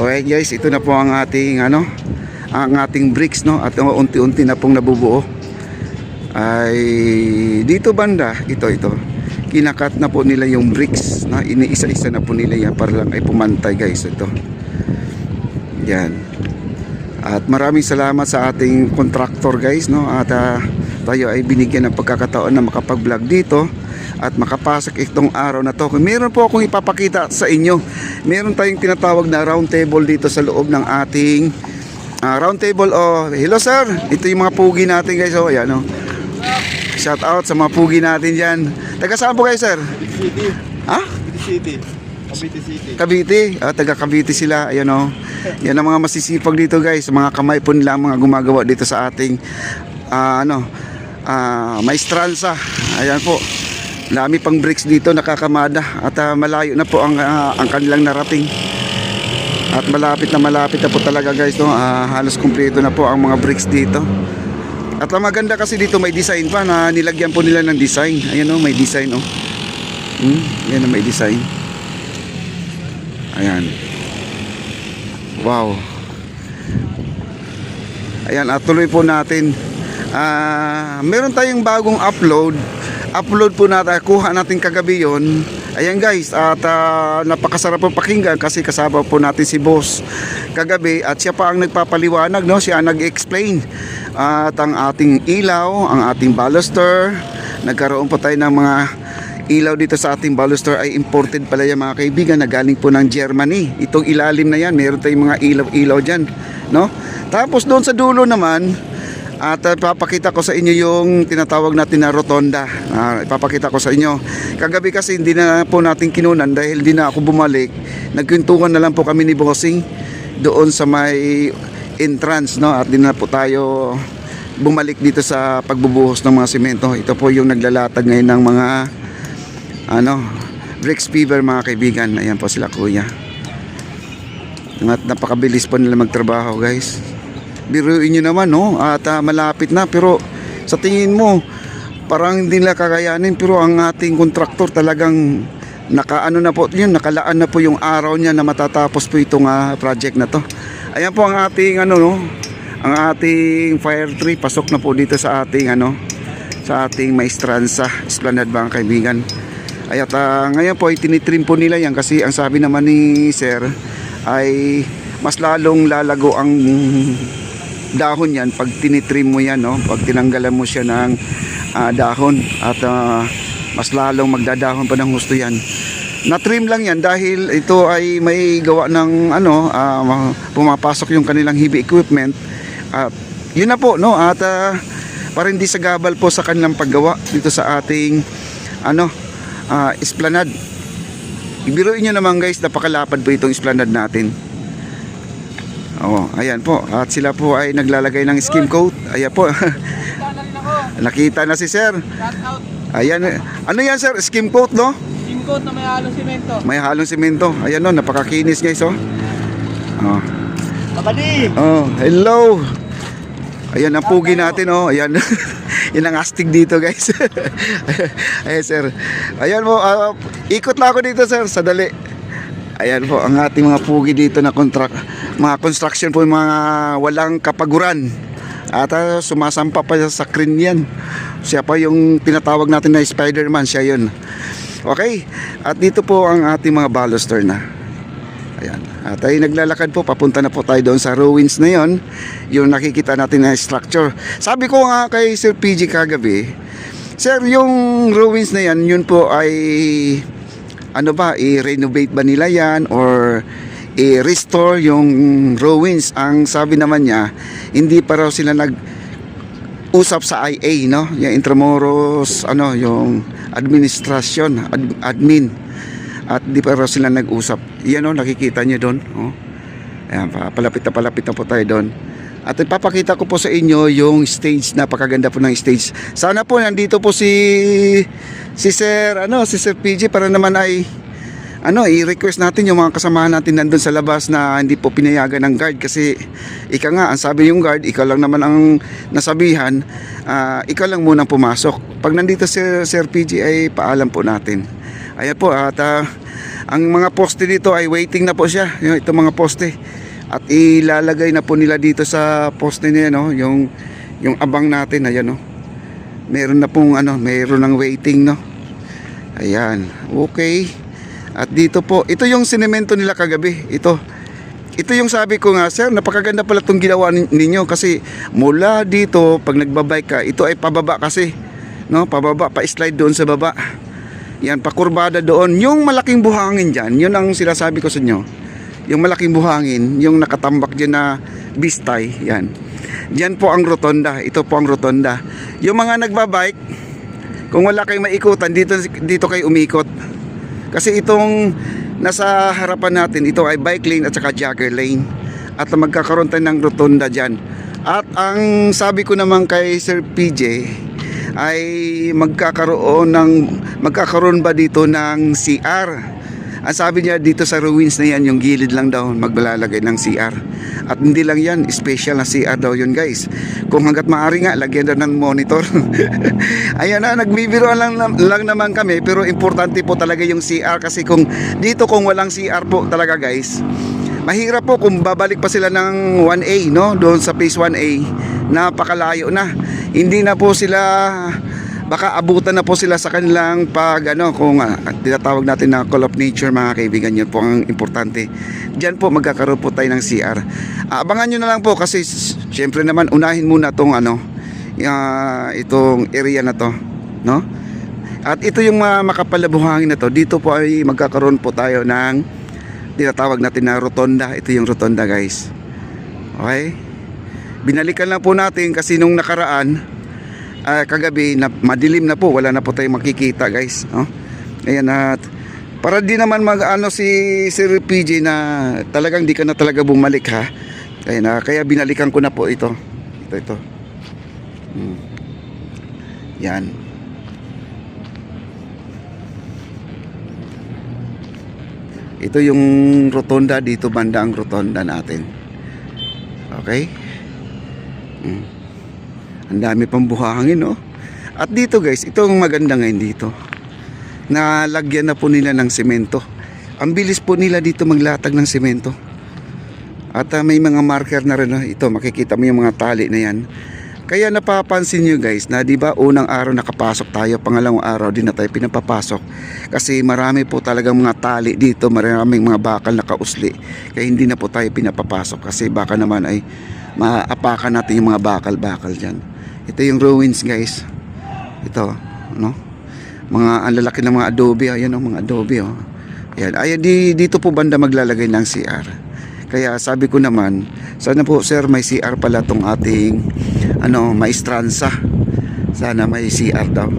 Okay guys, ito na po ang ating ang ating bricks, no, at unti-unti na pong nabubuo. Ay dito banda, ito kinakat na po nila yung bricks, na iniisa-isa na po nila yan para lang ay pumantay guys. Ito yan. At maraming salamat sa ating contractor guys, no, at tayo ay binigyan ng pagkakataon na makapag-vlog dito at makapasok itong araw na to. Meron po akong ipapakita sa inyo. Meron tayong tinatawag na round table dito sa loob ng ating round table. Oh, hello sir, ito yung mga pugi natin guys. Oh, ayan, oh. Shout out sa mga pugi natin dyan. Taga saan po kayo sir? City. Ha? City. Cavite City. Cavite, taga Cavite sila. Ayan, oh. Yan ang mga masisipag dito guys. Mga kamay po nila mga gumagawa dito sa ating maestranza. Ayan po. Dami pang bricks dito, nakakamada. At malayo na po ang kanilang narating. At malapit na po talaga guys, no? Halos kumpleto na po ang mga bricks dito. At ang maganda kasi dito may design pa, na nilagyan po nila ng design. Ayan, oh, may design, oh. Ayan, may design. Ayan. Wow. Ayan, at tuloy po natin. Meron tayong bagong upload po natin, kuha natin kagabi yon. Ayan guys, at napakasarap po pakinggan kasi kasama po natin si boss kagabi at siya pa ang nagpapaliwanag, no? Siya ang nag-explain. At ang ating ilaw, ang ating baluster, nagkaroon po tayo ng mga ilaw dito sa ating baluster ay imported pala yan mga kaibigan, na galing po ng Germany. Itong ilalim na yan, meron tayong mga ilaw dyan, no? Tapos doon sa dulo naman, at ipapakita ko sa inyo yung tinatawag natin na rotonda. Ipapakita ko sa inyo. Kagabi kasi hindi na po natin kinunan dahil hindi na ako bumalik. Nagkwentuhan na lang po kami ni Bossing doon sa may entrance, no? At di na po tayo bumalik dito sa pagbubuhos ng mga semento. Ito po yung naglalatag ngayon ng mga bricks fever mga kaibigan. Ayan po sila kuya. At napakabilis po nila magtrabaho guys. Biruin nyo naman, no? At malapit na, pero sa tingin mo parang hindi nila kakayanin, pero ang ating kontraktor talagang nakalaan na po yung araw niya na matatapos po itong project na to. Ayan po ang ating ang ating fire tree, pasok na po dito sa ating sa ating maestranza Esplanade mga kaibigan. At ngayon po ay tinitrim po nila yan kasi ang sabi naman ni sir ay mas lalong lalago ang dahon yan pag tinitrim mo yan, no? Pag tinanggalan mo siya ng dahon at mas lalong magdadahon pa ng gusto yan. Na-trim lang yan dahil ito ay may gawa ng pumapasok yung kanilang heavy equipment. At yun na po, no? At para hindi sagabal po sa kanilang paggawa dito sa ating esplanade. Ibiruin nyo naman guys, napakalapad po itong esplanade natin. Oh, ayan po. At sila po ay naglalagay ng skim coat. Ayan po. Nakita na si sir. Ayan. Ano yan sir? Skim coat, no? Skim coat na may halong simento. May halong simento. Ayan, no, napakakinis guys, oh. Oh. Kapadi. Oh, hello. Ayan ang pugi natin, oh. Ayan. Yan ang astig dito guys. Ayan sir. Ayan po, ikot lang ako dito sir, sadali. Ayan po ang ating mga pugi dito na mga construction po, mga walang kapaguran. At sumasampa pa sa crane yan. Siya pa yung tinatawag natin na Spider-Man, siya yun. Okay, at dito po ang ating mga baluster na. Ayan. At ay naglalakad po, papunta na po tayo doon sa ruins na yon, yung nakikita natin na structure. Sabi ko nga kay Sir PG kagabi, sir, yung ruins na yan, yun po ay i-renovate ba nila yan or i-restore yung ruins? Ang sabi naman niya, hindi pa raw sila nag-usap sa IA, no? Yung Intramuros, yung administrasyon, admin. At di pa raw sila nag-usap. Yan, no, nakikita niyo doon. Oh. Ayan, palapit na po tayo doon. At ipapakita ko po sa inyo yung stage, napakaganda po ng stage. Sana po nandito po si Sir PG para naman ay i-request natin yung mga kasamahan natin nandun sa labas na hindi po pinayagan ng guard kasi ang sabi yung guard, ikaw lang naman ang nasabihan, ikaw lang munang pumasok. Pag nandito si Sir PG ay paalam po natin. Ayan po, at ang mga poste dito ay waiting na po siya. Itong mga poste. At ilalagay na po nila dito sa poste niya, no? Yung abang natin, ayan, no? Meron na pong meron ng waiting, no? Ayan, okay. At dito po, ito yung sinemento nila kagabi. Ito yung sabi ko nga, sir, napakaganda pala itong ginawa ninyo kasi mula dito, pag nagbabike ka, ito ay pababa kasi, no? Pababa, pa-slide doon sa baba. Yan, pakurbada doon. Yung malaking buhangin dyan, yun ang sinasabi ko sa inyo. Yung malaking buhangin, yung nakatambak dyan na bistay, yan. Diyan po ang rotonda. Ito po ang rotonda. Yung mga nagbabike, kung wala kayong maikutan, dito kayo umikot. Kasi itong nasa harapan natin, ito ay bike lane at saka jogger lane. At magkakaroon tayo ng rotonda dyan. At ang sabi ko naman kay Sir PJ ay magkakaroon ba dito ng CR. Ang sabi niya dito sa ruins na yan, yung gilid lang daw maglalagay ng CR. At hindi lang yan, special na CR daw yun, guys. Kung hanggat maaari nga, lagyan daw ng monitor. Ayan na, nagbibiro lang naman kami, pero importante po talaga yung CR kasi kung walang CR po talaga, guys, mahirap po kung babalik pa sila ng 1A, no? Doon sa phase 1A, napakalayo na. Hindi na po sila, baka abutan na po sila sa kanilang kung tinatawag natin na call of nature, mga kaibigan. Yun po ang importante. Diyan po magkakaroon po tayo ng CR. Abangan nyo na lang po kasi syempre naman unahin muna itong itong area na to, no? At ito yung makapal na buhangin na to. Dito po ay magkakaroon po tayo ng tinatawag natin na rotonda. Ito yung rotonda, guys. Okay? Binalikan lang po natin kasi nung nakaraan, kagabi, madilim na po, wala na po tayong makikita, guys, no? Ayan, at para di naman si Sir PJ na talagang di ka na talaga bumalik, ha. Ayan, kaya binalikan ko na po ito. Yan. Ito yung rotonda dito, banda ang rotonda natin. Okay? Ang dami pang buhangin, no? At dito, guys, ito ang maganda ngayon dito. Nalagyan na po nila ng semento. Ang bilis po nila dito maglatag ng semento. At may mga marker na rin, no? Ito, makikita mo yung mga tali na yan. Kaya napapansin nyo, guys, na di ba unang araw nakapasok tayo, pangalawang araw din na tayo pinapapasok. Kasi marami po talagang mga tali dito, maraming mga bakal na kausli. Kaya hindi na po tayo pinapapasok kasi baka naman ay maapakan natin yung mga bakal-bakal dyan. Ito yung ruins, guys. Ito, no? Ang lalaki ng mga adobe, ayan, mga adobe, oh. Ayan, dito po banda maglalagay ng CR. Kaya sabi ko naman, sana po, sir, may CR pala tong ating maestranza. Sana may CR daw.